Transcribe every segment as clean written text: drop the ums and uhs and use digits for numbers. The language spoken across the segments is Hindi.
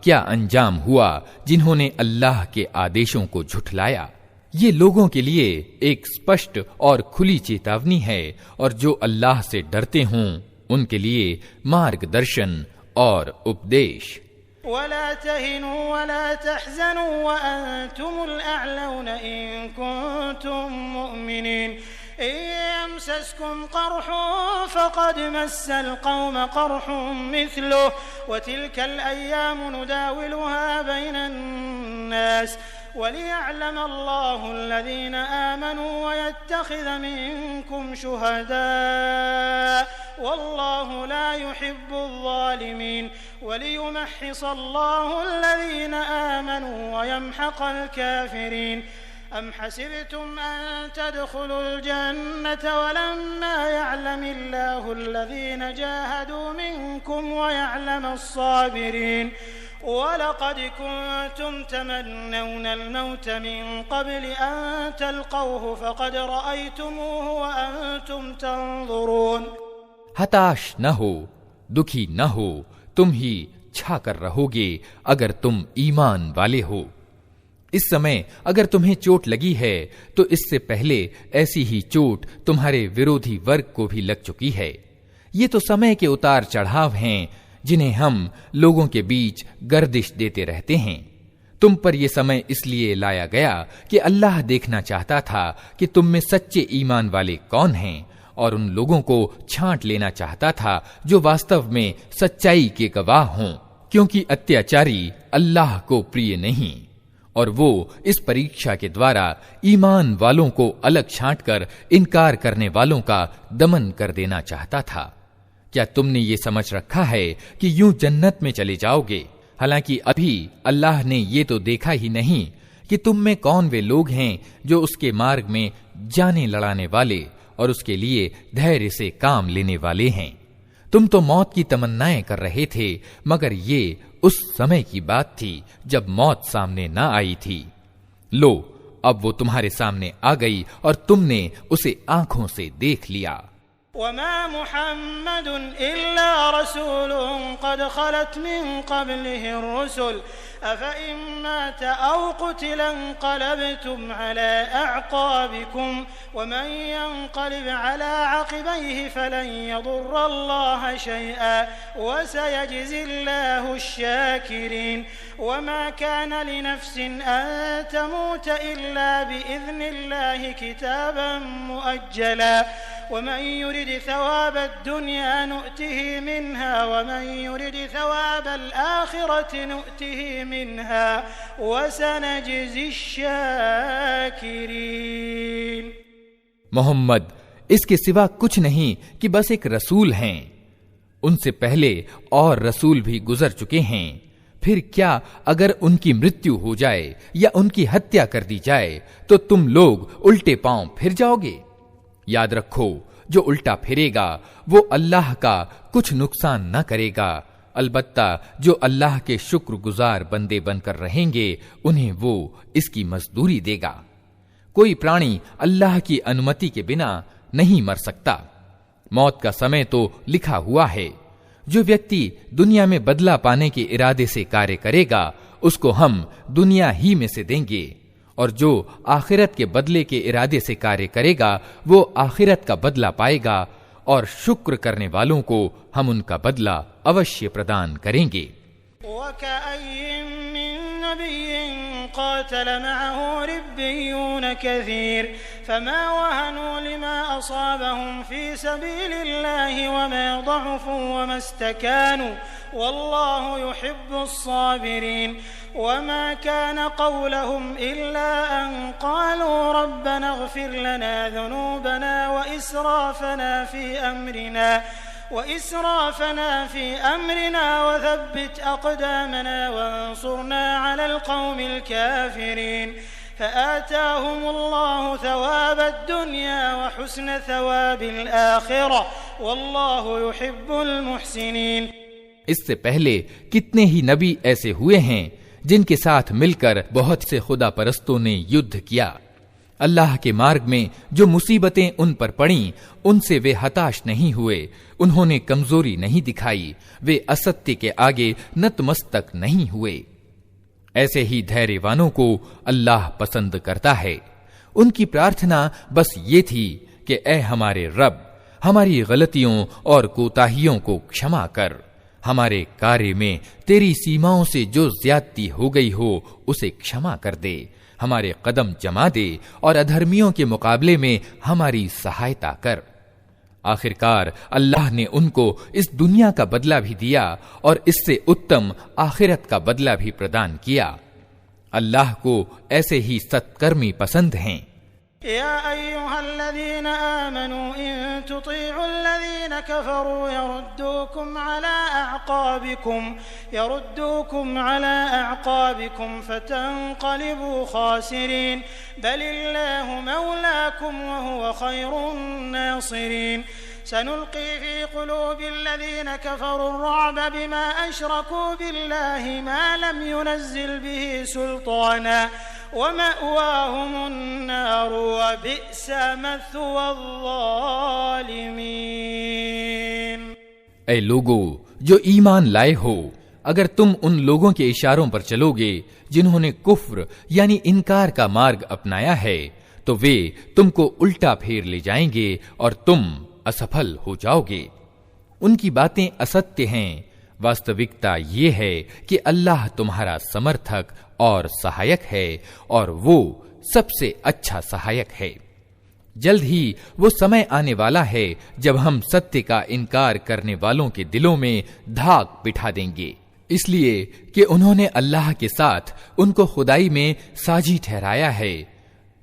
क्या अंजाम हुआ जिन्होंने अल्लाह के आदेशों को झुठलाया। ये लोगों के लिए एक स्पष्ट और खुली चेतावनी है, और जो अल्लाह से डरते हों उनके लिए मार्गदर्शन और उपदेश। वला तहिनू वला तहज़नू व अंतुमुल अअलौना इन कुंतुम मुमिनीन यमसस्कुम क़रहुन फ़क़द मस्सल क़ौम क़रहुन मिस्लुहु व तिल्कल अय्यामु नुदाविलुहा बैनन नास वलियअलम अल्लाहु अल्लज़ीना आमनू व यत्तख़िज़ मिनकुम शुहदा वल्लाहु ला युहिब्बुज़ ज़ालिमीन वलियुमह्हिस अल्लाहु अल्लज़ीना आमनू व यमहक़ल काफ़िरीन। अम हसिबतुम अन तदखुलुल जन्नत वलम्मा यअलमिल्लाहु अल्लज़ीना जाहदू मिनकुम व यअलमस साबिरीन वलक़द कुन्तुम तमन्नौनल मौत मिन क़ब्ल अन तल्क़ौहु फ़क़द रअयतुमूहु व अंतुम तंज़ुरून। हताश न हो, दुखी न हो, तुम ही छाकर रहोगे अगर तुम ईमान वाले हो। इस समय अगर तुम्हें चोट लगी है तो इससे पहले ऐसी ही चोट तुम्हारे विरोधी वर्ग को भी लग चुकी है। ये तो समय के उतार चढ़ाव हैं जिन्हें हम लोगों के बीच गर्दिश देते रहते हैं। तुम पर यह समय इसलिए लाया गया कि अल्लाह देखना चाहता था कि तुम में सच्चे ईमान वाले कौन हैं, और उन लोगों को छांट लेना चाहता था जो वास्तव में सच्चाई के गवाह हों, क्योंकि अत्याचारी अल्लाह को प्रिय नहीं, और वो इस परीक्षा के द्वारा ईमान वालों को अलग छांटकर इनकार करने वालों का दमन कर देना चाहता था। क्या तुमने ये समझ रखा है कि यूं जन्नत में चले जाओगे, हालांकि अभी अल्लाह ने ये तो देखा ही नहीं कि तुम में कौन वे लोग हैं जो उसके मार्ग में जाने लड़ाने वाले और उसके लिए धैर्य से काम लेने वाले हैं। तुम तो मौत की तमन्नाएं कर रहे थे, मगर ये उस समय की बात थी जब मौत सामने न आई थी। लो, अब वो तुम्हारे सामने आ गई और तुमने उसे आंखों से देख लिया। वमा मुहम्मदुन इल्ला रसूलुन क़द ख़लत मिन क़ब्लिहि रुसुल अफ़इन मात औ क़ुतिला इंक़लबतुम अला अअक़ाबिकुम वमन यंक़लिब अला अक़बैहि फ़लन यदुर्रल्लाह शैअन वसयजज़िल्लाहु अश-शाकिरीन। वमा कान लिनफ़्सिन अन तमूत इल्ला बिइज़्निल्लाहि किताबन मुअज्जला वमन युरिद थवाब दुनिया नुअतिहि मिन्हा वमन युरिद थवाब आखिरति नुअतिहि मिन्हा वसनजज़ि शाकिरीन। मोहम्मद इसके सिवा कुछ नहीं कि बस एक रसूल हैं। उनसे पहले और रसूल भी गुजर चुके हैं। फिर क्या अगर उनकी मृत्यु हो जाए या उनकी हत्या कर दी जाए तो तुम लोग उल्टे पांव फिर जाओगे? याद रखो, जो उल्टा फिरेगा वो अल्लाह का कुछ नुकसान न करेगा, अलबत्ता जो अल्लाह के शुक्रगुजार बंदे बनकर रहेंगे उन्हें वो इसकी मजदूरी देगा। कोई प्राणी अल्लाह की अनुमति के बिना नहीं मर सकता। मौत का समय तो लिखा हुआ है। जो व्यक्ति दुनिया में बदला पाने के इरादे से कार्य करेगा उसको हम दुनिया ही में से देंगे, और जो आखिरत के बदले के इरादे से कार्य करेगा वो आखिरत का बदला पाएगा, और शुक्र करने वालों को हम उनका बदला अवश्य प्रदान करेंगे। क़ातल मअहू रिब्बियून कसीर फमा वहनू लिमा असाबहुम फी सबीलिल्लाहि वमा ज़अफ़ू वमा इस्तकानू वल्लाहु युहिब्बुस साबिरीन। वमा कान क़ौलहुम इल्ला अन क़ालू रब्बना इग़फिर लना ज़ुनूबना व इसराफ़ना फ़ी अम्रिना वथब्बित अक़दामना वंसुरना अलल क़ौमिल काफ़िरीन। फ़आताहुमुल्लाहु थवाबद दुनिया व हुस्न थवाबिल आखिरह वल्लाहु युहिब्बुल मुहसिनीन। इससे पहले कितने ही नबी ऐसे हुए हैं जिनके साथ मिलकर बहुत से खुदा परस्तों ने युद्ध किया। अल्लाह के मार्ग में जो मुसीबतें उन पर पड़ीं, उनसे वे हताश नहीं हुए, उन्होंने कमजोरी नहीं दिखाई, वे असत्य के आगे नतमस्तक नहीं हुए। ऐसे ही धैर्यवानों को अल्लाह पसंद करता है। उनकी प्रार्थना बस ये थी कि ऐ हमारे रब, हमारी गलतियों और कोताहियों को क्षमा कर, हमारे कार्य में तेरी सीमाओं से जो ज्यादती हो गई हो उसे क्षमा कर दे, हमारे कदम जमा दे और अधर्मियों के मुकाबले में हमारी सहायता कर। आखिरकार अल्लाह ने उनको इस दुनिया का बदला भी दिया और इससे उत्तम आखिरत का बदला भी प्रदान किया। अल्लाह को ऐसे ही सत्कर्मी पसंद हैं। या अय्युहल्लज़ीना आमनू इन तुतीउल्लज़ीना कफ़रू यरुद्दूकुम अला अअक़ाबिकुम फतंक़लिबू ख़ासिरीन बलिल्लाहु मौलाकुम व हुवा ख़ैरुन नासिरीन सनुल्क़ी फ़ी क़ुलूबिल्लज़ीना कफ़रू अर्रुअब बिमा अशरकू बिल्लाहि मा लम युनज़्ज़िल बिही सुल्ताना वमअवाहुमुन्नार वबिअस मथवल्ज़ालिमीन। ऐ लोगो जो ईमान लाए हो, अगर तुम उन लोगों के इशारों पर चलोगे जिन्होंने कुफ्र यानी इनकार का मार्ग अपनाया है, तो वे तुमको उल्टा फेर ले जाएंगे और तुम असफल हो जाओगे। उनकी बातें असत्य हैं, वास्तविकता ये है कि अल्लाह तुम्हारा समर्थक और सहायक है और वो सबसे अच्छा सहायक है। जल्द ही वो समय आने वाला है जब हम सत्य का इनकार करने वालों के दिलों में धाक बिठा देंगे, इसलिए कि उन्होंने अल्लाह के साथ उनको खुदाई में साझी ठहराया है,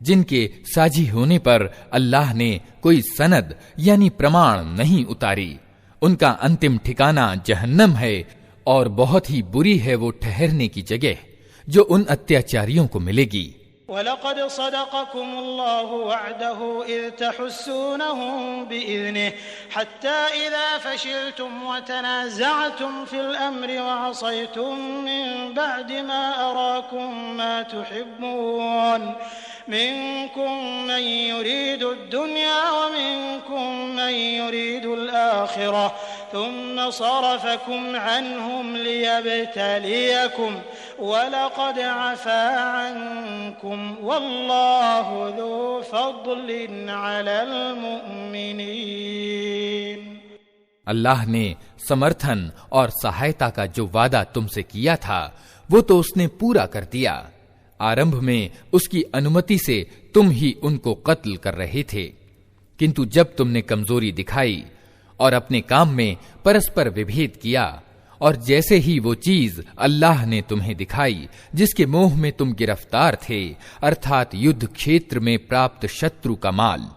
जिनके साझी होने पर अल्लाह ने कोई सनद यानी प्रमाण नहीं उतारी। उनका अंतिम ठिकाना जहन्नम है और बहुत ही बुरी है वो ठहरने की जगह जो उन अत्याचारियों को मिलेगी। वलक़द सदक़कुमुल्लाहु वअदहु इज़ तहुस्सूनहुम बिइज़निहि हत्ता इज़ा फशिलतुम व तनाज़अतुम फिल अम्रि व असयतुम मिन बअदि मा अराकुम मा तुहिब्बून मिनकुम मन युरीदु दुनिया व मिनकुम मन युरीदुल आखिरह थुम्मा सरफकुम अन्हुम लियब्तलियकुम वलक़द अफ़ा अन्कुम वल्लाहु ज़ू फ़ज़लिन अलल मुमिनीन। अल्लाह ने समर्थन और सहायता का जो वादा तुमसे किया था वो तो उसने पूरा कर दिया। आरंभ में उसकी अनुमति से तुम ही उनको कत्ल कर रहे थे, किंतु जब तुमने कमजोरी दिखाई और अपने काम में परस्पर विभेद किया और जैसे ही वो चीज अल्लाह ने तुम्हें दिखाई जिसके मोह में तुम गिरफ्तार थे, अर्थात युद्ध क्षेत्र में प्राप्त शत्रु का माल,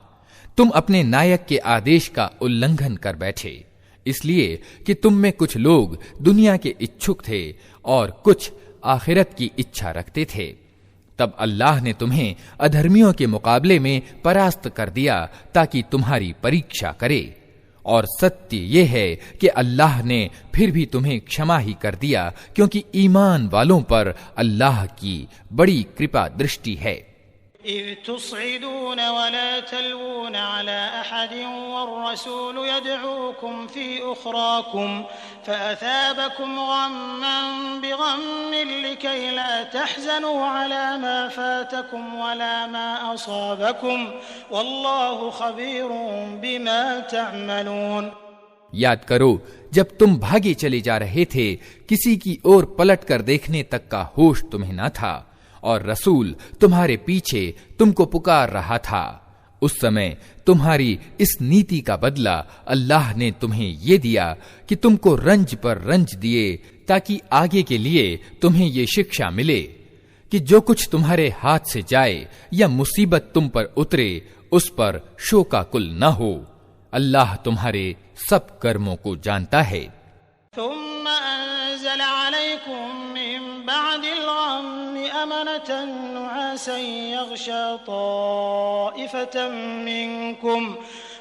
तुम अपने नायक के आदेश का उल्लंघन कर बैठे, इसलिए कि तुम में कुछ लोग दुनिया के इच्छुक थे और कुछ आखिरत की इच्छा रखते थे। तब अल्लाह ने तुम्हें अधर्मियों के मुकाबले में परास्त कर दिया ताकि तुम्हारी परीक्षा करे। और सत्य ये है कि अल्लाह ने फिर भी तुम्हें क्षमा ही कर दिया, क्योंकि ईमान वालों पर अल्लाह की बड़ी कृपा दृष्टि है। इज़ तुस्इदून वला तलवून अला अहदिन वर्रसूल यदऊकुम फी उखराकुम फअसाबकुम गम्मन बिगम्मिन लिकई ला तहज़नू अला मा फातकुम वला मा असाबकुम वल्लाहु खबीरुन बिमा तअमलून। याद करो जब तुम भागे चले जा रहे थे, किसी की ओर पलट कर देखने तक का होश तुम्हें न था और रसूल तुम्हारे पीछे तुमको पुकार रहा था। उस समय तुम्हारी इस नीति का बदला अल्लाह ने तुम्हें ये दिया कि तुमको रंज पर रंज दिए, ताकि आगे के लिए तुम्हें ये शिक्षा मिले कि जो कुछ तुम्हारे हाथ से जाए या मुसीबत तुम पर उतरे उस पर शोकाकुल न हो। अल्लाह तुम्हारे सब कर्मों को जानता है। थुम्मा अंज़ल अलैकुम मिन बअदिल गम्मि अमनतन नुआसन यग़शा ताइफतन मिनकुम